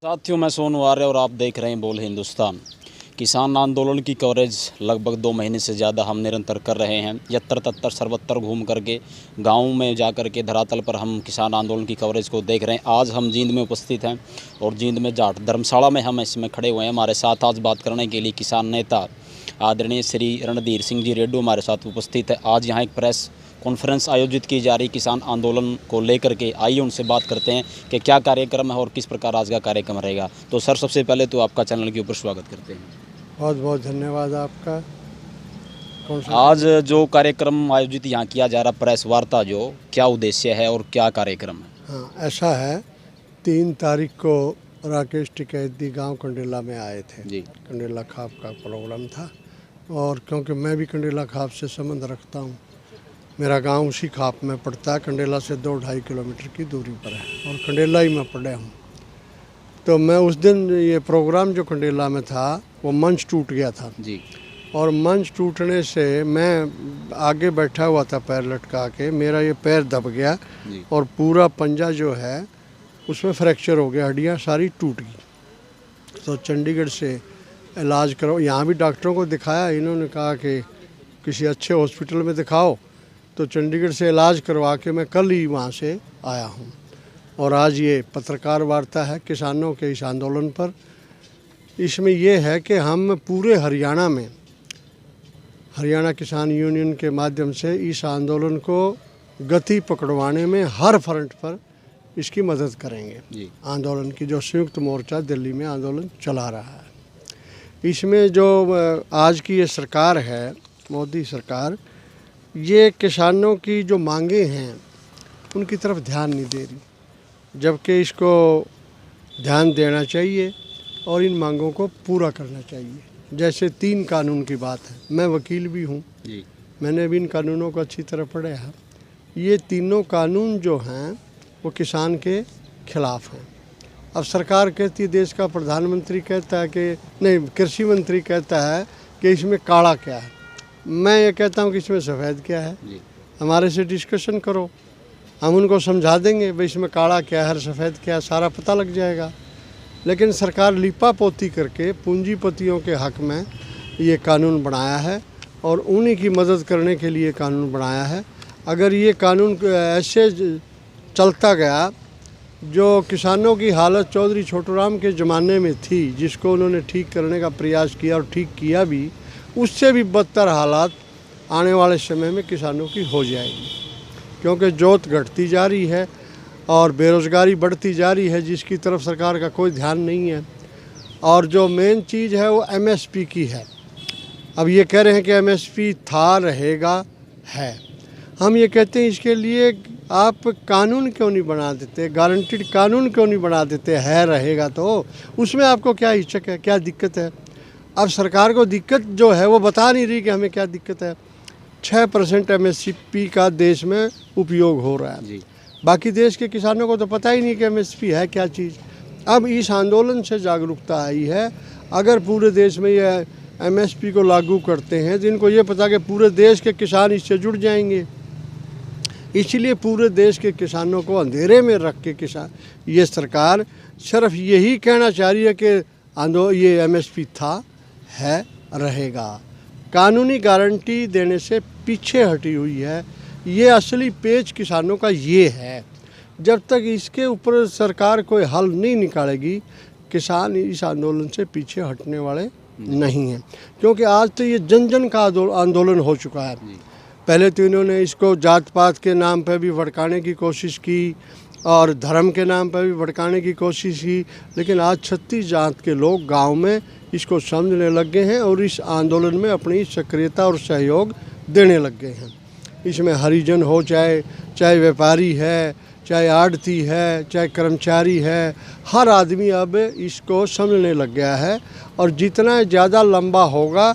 साथियों, मैं सोनू आर्य और आप देख रहे हैं बोल हिंदुस्तान। किसान आंदोलन की कवरेज लगभग 2 महीने से ज़्यादा हम निरंतर कर रहे हैं। यत्र तत्र सर्वत्र घूम करके गाँव में जा कर के धरातल पर हम किसान आंदोलन की कवरेज को देख रहे हैं। आज हम जींद में उपस्थित हैं और जींद में जाट धर्मशाला में हम इसमें खड़े हुए हैं। हमारे साथ आज बात करने के लिए किसान नेता आदरणीय श्री रणधीर सिंह जी रेड्डू हमारे साथ उपस्थित है। आज यहाँ एक प्रेस कॉन्फ्रेंस आयोजित की जा रही किसान आंदोलन को लेकर के। आइए उनसे बात करते हैं कि क्या कार्यक्रम है और किस प्रकार आज का कार्यक्रम रहेगा। तो सर, सबसे पहले तो आपका चैनल के ऊपर स्वागत करते हैं। बहुत बहुत धन्यवाद आपका। आज जो कार्यक्रम आयोजित यहाँ किया जा रहा प्रेस वार्ता, जो क्या उद्देश्य है और क्या कार्यक्रम है? हाँ, ऐसा है, 3 तारीख को राकेश टिकैती गांव कंडेला में आए थे जी। कंडेला खाप का प्रोग्राम था और क्योंकि मैं भी कंडेला खाप से संबंध रखता हूँ, मेरा गांव उसी खाप में पड़ता है। कंडेला से 2-2.5 किलोमीटर की दूरी पर है और कंडेला ही में पड़े हूँ। तो मैं उस दिन ये प्रोग्राम जो कंडेला में था वो मंच टूट गया था जी। और मंच टूटने से मैं आगे बैठा हुआ था पैर लटका के, मेरा ये पैर दब गया और पूरा पंजा जो है उसमें फ्रैक्चर हो गया, हड्डियाँ सारी टूट गई। तो चंडीगढ़ से इलाज करो, यहाँ भी डॉक्टरों को दिखाया, इन्होंने कहा कि किसी अच्छे हॉस्पिटल में दिखाओ। तो चंडीगढ़ से इलाज करवा के मैं कल ही वहाँ से आया हूँ और आज ये पत्रकार वार्ता है किसानों के इस आंदोलन पर। इसमें यह है कि हम पूरे हरियाणा में हरियाणा किसान यूनियन के माध्यम से इस आंदोलन को गति पकड़वाने में हर फ्रंट पर इसकी मदद करेंगे। आंदोलन की जो संयुक्त मोर्चा दिल्ली में आंदोलन चला रहा है, इसमें जो आज की ये सरकार है, मोदी सरकार, ये किसानों की जो मांगे हैं उनकी तरफ ध्यान नहीं दे रही, जबकि इसको ध्यान देना चाहिए और इन मांगों को पूरा करना चाहिए। जैसे 3 कानून की बात है, मैं वकील भी हूँ, मैंने भी इन कानूनों को अच्छी तरह पढ़ा है। ये तीनों कानून जो हैं वो किसान के खिलाफ हैं। अब सरकार कहती है, देश का प्रधानमंत्री कहता है कि नहीं, कृषि मंत्री कहता है कि इसमें काला क्या है। मैं ये कहता हूँ कि इसमें सफ़ेद क्या है। हमारे से डिस्कशन करो, हम उनको समझा देंगे भाई इसमें काला क्या है, सफ़ेद क्या है, सारा पता लग जाएगा। लेकिन सरकार लिपा पोती करके पूंजीपतियों के हक में ये कानून बनाया है और उन्हीं की मदद करने के लिए कानून बनाया है। अगर ये कानून ऐसे चलता गया, जो किसानों की हालत चौधरी छोटूराम के ज़माने में थी, जिसको उन्होंने ठीक करने का प्रयास किया और ठीक किया भी, उससे भी बदतर हालात आने वाले समय में किसानों की हो जाएगी। क्योंकि जोत घटती जा रही है और बेरोज़गारी बढ़ती जा रही है, जिसकी तरफ सरकार का कोई ध्यान नहीं है। और जो मेन चीज़ है वो एमएसपी की है। अब ये कह रहे हैं कि एमएसपी था, रहेगा, है। हम ये कहते हैं इसके लिए आप कानून क्यों नहीं बना देते, गारंटीड कानून क्यों नहीं बना देते, है रहेगा तो उसमें आपको क्या हिचक है, क्या दिक्कत है? अब सरकार को दिक्कत जो है वो बता नहीं रही कि हमें क्या दिक्कत है। 6% एमएसपी का देश में उपयोग हो रहा है जी। बाकी देश के किसानों को तो पता ही नहीं कि एमएसपी है क्या चीज़। अब इस आंदोलन से जागरूकता आई है। अगर पूरे देश में ये एमएसपी को लागू करते हैं तो इनको ये पता कि पूरे देश के किसान इससे जुड़ जाएंगे। इसलिए पूरे देश के किसानों को अंधेरे में रख के ये सरकार सिर्फ यही कहना चाह रही है कि ये एमएसपी था, है, रहेगा। कानूनी गारंटी देने से पीछे हटी हुई है। ये असली पेच किसानों का ये है। जब तक इसके ऊपर सरकार कोई हल नहीं निकालेगी, किसान इस आंदोलन से पीछे हटने वाले नहीं हैं। क्योंकि आज तो ये जन जन का आंदोलन हो चुका है। पहले तो इन्होंने इसको जात पात के नाम पर भी भड़काने की कोशिश की और धर्म के नाम पर भी भड़काने की कोशिश की, लेकिन आज 36 जात के लोग गांव में इसको समझने लग गए हैं और इस आंदोलन में अपनी सक्रियता और सहयोग देने लग गए हैं। इसमें हरिजन हो, चाहे व्यापारी है, चाहे आढ़ती है, चाहे कर्मचारी है, हर आदमी अब इसको समझने लग गया है। और जितना ज़्यादा लंबा होगा,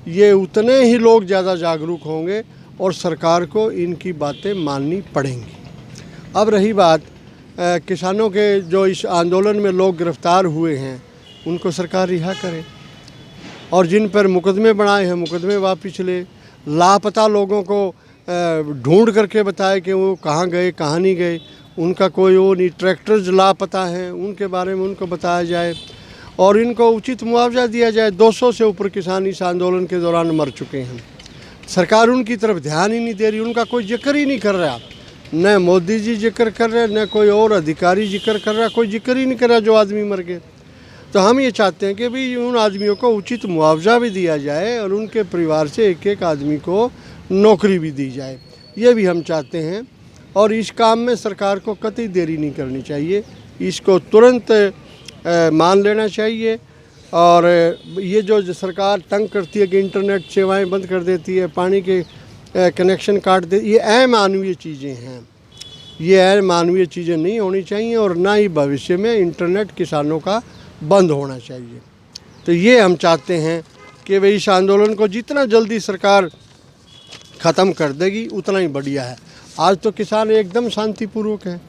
ये उतने ही लोग ज़्यादा जागरूक होंगे और सरकार को इनकी बातें माननी पड़ेंगी। अब रही बात किसानों के, जो इस आंदोलन में लोग गिरफ्तार हुए हैं उनको सरकार रिहा करे और जिन पर मुकदमे बनाए हैं मुकदमे वापस ले। लापता लोगों को ढूंढ करके बताए कि वो कहाँ गए, कहाँ नहीं गए, उनका कोई वो नहीं, ट्रैक्टर्स लापता हैं उनके बारे में उनको बताया जाए और इनको उचित मुआवजा दिया जाए। 200 से ऊपर किसान इस आंदोलन के दौरान मर चुके हैं। सरकार उनकी तरफ ध्यान ही नहीं दे रही, उनका कोई जिक्र ही नहीं कर रहा। न मोदी जी जिक्र कर रहे, न कोई और अधिकारी जिक्र कर रहा, कोई जिक्र ही नहीं कर रहा जो आदमी मर गए। तो हम ये चाहते हैं कि भाई उन आदमियों को उचित मुआवजा भी दिया जाए और उनके परिवार से एक एक आदमी को नौकरी भी दी जाए, ये भी हम चाहते हैं। और इस काम में सरकार को कतई देरी नहीं करनी चाहिए, इसको तुरंत मान लेना चाहिए। और ये जो सरकार तंग करती है कि इंटरनेट सेवाएं बंद कर देती है, पानी के कनेक्शन काट दे, ये अमानवीय चीज़ें हैं, ये अमानवीय चीज़ें नहीं होनी चाहिए और ना ही भविष्य में इंटरनेट किसानों का बंद होना चाहिए। तो ये हम चाहते हैं कि भाई इस आंदोलन को जितना जल्दी सरकार ख़त्म कर देगी उतना ही बढ़िया है। आज तो किसान एकदम शांतिपूर्वक है,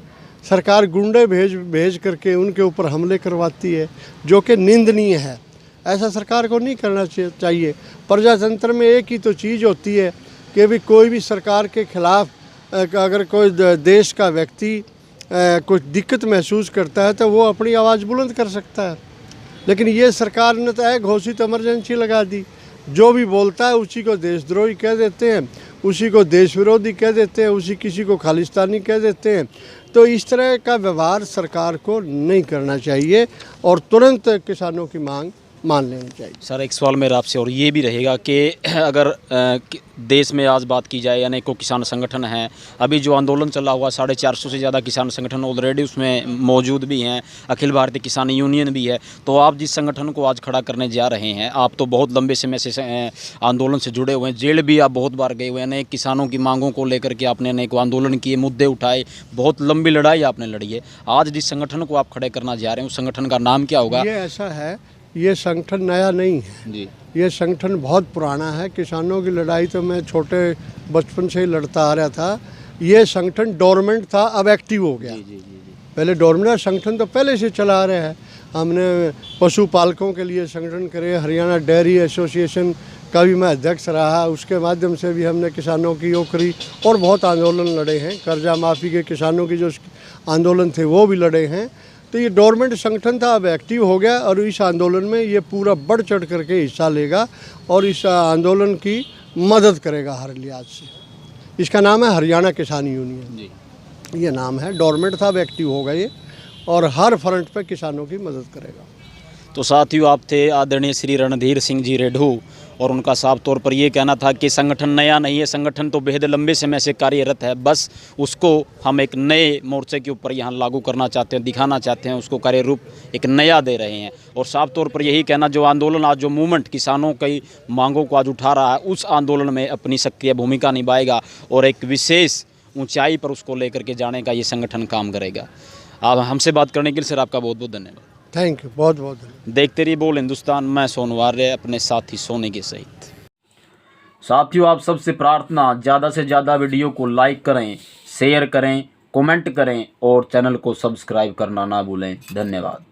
सरकार गुंडे भेज करके उनके ऊपर हमले करवाती है जो कि निंदनीय है। ऐसा सरकार को नहीं करना चाहिए। प्रजातंत्र में एक ही तो चीज़ होती है कि भी कोई भी सरकार के खिलाफ अगर कोई देश का व्यक्ति कुछ दिक्कत महसूस करता है तो वो अपनी आवाज़ बुलंद कर सकता है। लेकिन ये सरकार ने तो घोषित इमरजेंसी लगा दी, जो भी बोलता है उसी को देशद्रोही कह देते हैं, उसी को देश विरोधी कह देते हैं, उसी किसी को खालिस्तानी कह देते हैं। तो इस तरह का व्यवहार सरकार को नहीं करना चाहिए और तुरंत किसानों की मांग मान लेनी चाहिए। सर एक सवाल मेरा आपसे और ये भी रहेगा कि अगर देश में आज बात की जाए अनेकों किसान संगठन हैं, अभी जो आंदोलन चला हुआ 450 से ज़्यादा किसान संगठन ऑलरेडी उसमें मौजूद भी हैं, अखिल भारतीय किसान यूनियन भी है। तो आप जिस संगठन को आज खड़ा करने जा रहे हैं, आप तो बहुत लंबे समय से आंदोलन से जुड़े हुए हैं, जेल भी आप बहुत बार गए हुए हैं, अनेक किसानों की मांगों को लेकर के आपने अनेक आंदोलन किए, मुद्दे उठाए, बहुत लंबी लड़ाई आपने लड़ी है। आज जिस संगठन को आप खड़े करना जा रहे हैं उस संगठन का नाम क्या होगा? ये ऐसा है, ये संगठन नया नहीं है जी, ये संगठन बहुत पुराना है। किसानों की लड़ाई तो मैं छोटे बचपन से ही लड़ता आ रहा था। ये संगठन डोरमेंट था, अब एक्टिव हो गया। जी। पहले डोरमेंट संगठन तो पहले से चला आ रहे हैं। हमने पशुपालकों के लिए संगठन करे, हरियाणा डेयरी एसोसिएशन का भी मैं अध्यक्ष रहा, उसके माध्यम से भी हमने किसानों की वो करी और बहुत आंदोलन लड़े हैं। कर्जा माफ़ी के किसानों की जो आंदोलन थे वो भी लड़े हैं। तो ये डोरमेंट संगठन था, अब एक्टिव हो गया और इस आंदोलन में ये पूरा बढ़ चढ़ करके हिस्सा लेगा और इस आंदोलन की मदद करेगा हर लिहाज से। इसका नाम है हरियाणा किसान यूनियन जी। ये नाम है। डोरमेंट था, अब एक्टिव होगा ये और हर फ्रंट पे किसानों की मदद करेगा। तो साथियों, आप थे आदरणीय श्री रणधीर सिंह जी रेढ़ू और उनका साफ तौर पर ये कहना था कि संगठन नया नहीं है, संगठन तो बेहद लंबे समय से कार्यरत है, बस उसको हम एक नए मोर्चे के ऊपर यहाँ लागू करना चाहते हैं, दिखाना चाहते हैं, उसको कार्य रूप एक नया दे रहे हैं। और साफ तौर पर यही कहना, जो आंदोलन आज, जो मूवमेंट किसानों की मांगों को आज उठा रहा है, उस आंदोलन में अपनी सक्रिय भूमिका निभाएगा और एक विशेष ऊंचाई पर उसको लेकर के जाने का ये संगठन काम करेगा। आप हमसे बात करने के लिए सर आपका बहुत बहुत धन्यवाद। थैंक यू, बहुत बहुत धन्यवाद। देखते रहिए बोल हिंदुस्तान। मैं सोनू आर्य अपने साथी सोने के सहित। साथियों, आप सबसे प्रार्थना, ज़्यादा से ज़्यादा वीडियो को लाइक करें, शेयर करें, कमेंट करें और चैनल को सब्सक्राइब करना ना भूलें। धन्यवाद।